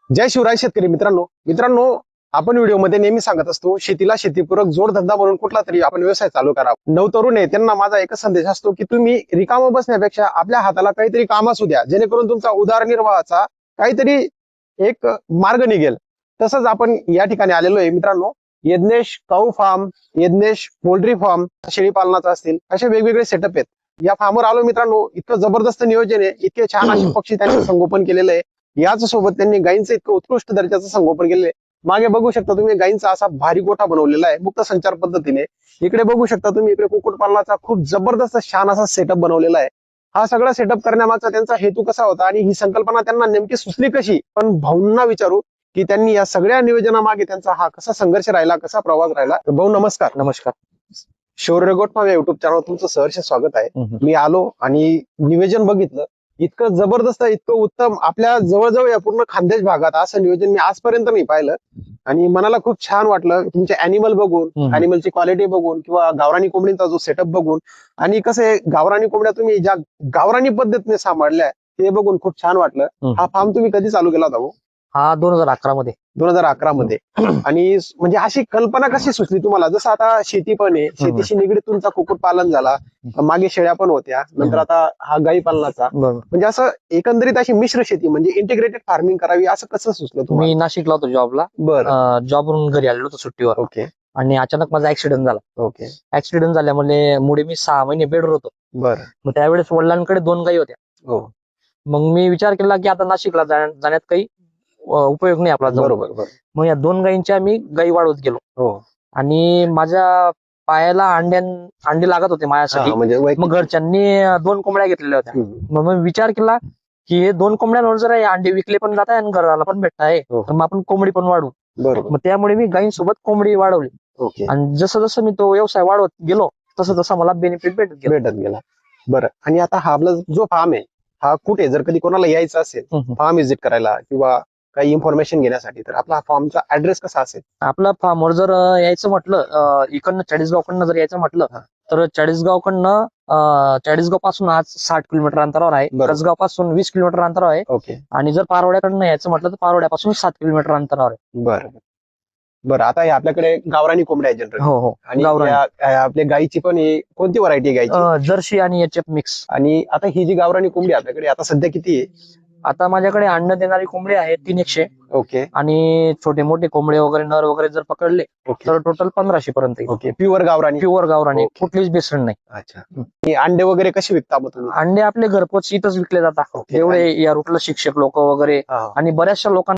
जय शिवराय शेतकरी मित्रांनो आपण व्हिडिओमध्ये नेहमी सांगत असतो शेतीला शेतीपूरक जोडधंदा म्हणून कुठला तरी आपण व्यवसाय चालू करा. नवतरुण आहे त्यांना माझा एकच संदेश असतो की तुम्ही रिकामा बसण्यापेक्षा आपल्या हाताला काहीतरी काम असू द्या, जेणेकरून तुमचा उदरनिर्वाहाचा काहीतरी एक मार्ग निघेल. तसंच आपण या ठिकाणी आलेलो आहे मित्रांनो. यज्ञेश काऊ फार्म, यज्ञेश पोल्ट्री फार्म, शेळी पालनाचा असतील असे वेगवेगळे सेटअप आहेत. या फार्मवर आलो मित्रांनो. इतकं जबरदस्त नियोजन आहे, इतके छान असे पक्षी त्यांनी संगोपन केलेलं आहे. याच सोबत त्यांनी गायींचं इतकं उत्कृष्ट दर्जाचं संगोपन केलेलं आहे. मागे बघू शकता तुम्ही गायींचा असा भारी गोठा बनवलेला आहे मुक्त संचार पद्धतीने. इकडे बघू शकता तुम्ही, इकडे कुक्कुटपालनाचा खूप जबरदस्त छान असा सेटअप बनवलेला आहे. हा सगळा सेटअप करण्यामागचा त्यांचा हेतू कसा होता आणि ही संकल्पना त्यांना नेमकी सुचली कशी, पण भाऊंना विचारू की त्यांनी या सगळ्या नियोजनामागे त्यांचा हा कसा संघर्ष राहिला, कसा प्रवास राहिला. भाऊ नमस्कार. नमस्कार. शौर्य गोट फार्म या युट्यूब चॅनल तुमचं सहर्ष स्वागत आहे. मी आलो आणि नियोजन बघितलं, इतकं जबरदस्त, इतकं उत्तम. आपल्या जवळजवळ या पूर्ण खानदेश भागात असं नियोजन मी आजपर्यंत नाही पाहिलं आणि मनाला खूप छान वाटलं. तुमचे अॅनिमल बघून, अॅनिमलची क्वालिटी बघून किंवा गावरानी कोंबडींचा जो सेटअप बघून, आणि कसं आहे गावरानी कोंबड्या तुम्ही ज्या गावरानी पद्धतीने सांभाळल्या ते बघून खूप छान वाटलं. हा फार्म तुम्ही कधी चालू केला होता भाऊ? हा 2011 मध्ये. 2011 मध्ये. आणि म्हणजे अशी कल्पना कशी सुचली तुम्हाला? जसं आता शेती पण आहे, शेतीशी निगडीत तुमचा कुक्कुटपालन झाला, मागे शेळ्या पण होत्या, नंतर आता हा गाई पालनाचा, म्हणजे असं एकंदरीत अशी मिश्र शेती म्हणजे इंटिग्रेटेड फार्मिंग करावी असं कसं सुचलं तुम्हाला? मी नाशिकला होतो जॉबला. बरं. जॉबवरून घरी आलेलो होतो सुट्टीवर. ओके. आणि अचानक माझा ऍक्सिडेंट झाला. ओके. ऍक्सिडेंट झाल्यामुळे मी 6 महिने बेडवर होतो. बरं. मग त्यावेळेस वडिलांकडे 2 गायी होत्या. हो. मग मी विचार केला की आता नाशिकला जाण्यात काही उपयोग नाही आपला. बरोबर. मग या 2 गायींच्या मी गायी वाढवत गेलो. हो. आणि माझ्या पायाला अंडी लागत होते माझ्यासाठी. म्हणजे मग घरच्यांनी 2 कोंबड्या घेतलेल्या होत्या. मग मी विचार केला की हे 2 कोंबड्यांवर जर अंडे विकले पण जात आहे आणि घराला पण भेटत आहे, तर मग आपण कोंबडी पण वाढवू. बरोबर. मग त्यामुळे मी गायींसोबत कोंबडी वाढवली. ओके. आणि जसं जसं मी तो व्यवसाय वाढवत गेलो तसं तसं मला बेनिफिट भेटत गेला. बरं. आणि आता हा आपला जो फार्म आहे हा कुठे, जर कधी कोणाला यायचं असेल फार्म व्हिजिट करायला किंवा काही इन्फॉर्मेशन घेण्यासाठी, तर आपला फार्मचा ऍड्रेस कसा असेल? आपला फार्मवर जर यायचं म्हटलं, इकडनं चाळीसगावकडनं जर यायचं म्हटलं तर चाळीसगाव पासून आज 60 किलोमीटर अंतरावर आहे. कसगाव पासून 20 किलोमीटर अंतरावर आहे. ओके. आणि जर पारोड्याकडनं यायचं म्हटलं तर पारोड्यापासून 7 किलोमीटर अंतरावर आहे. बरं. आता हे आपल्याकडे गावरानी कोंबड्या आहे जनरल. हो. आणि आपल्या गायीची पण कोणती व्हरायटी गायची? जर्सी आणि एचएफ मिक्स. आणि आता ही जी गावरानी कोंबडी आपल्याकडे आता सध्या किती आहे? आता माझ्याकडे अंड देणारी कोंबडी आहे 300. ओके. आणि छोटे मोठे कोंबडे वगैरे नर वगैरे जर पकडले तर टोटल 1500 पर्यंत. ओके. प्युअर गावरानी. कुठलीच बेसण नाही. अच्छा. अंडे वगैरे कसे विकता मग तुम्ही? अंडे आपले घरपोच इथंच विकले जातात. एवढे या रूटला शिक्षक लोक वगैरे आणि बऱ्याचशा लोकांना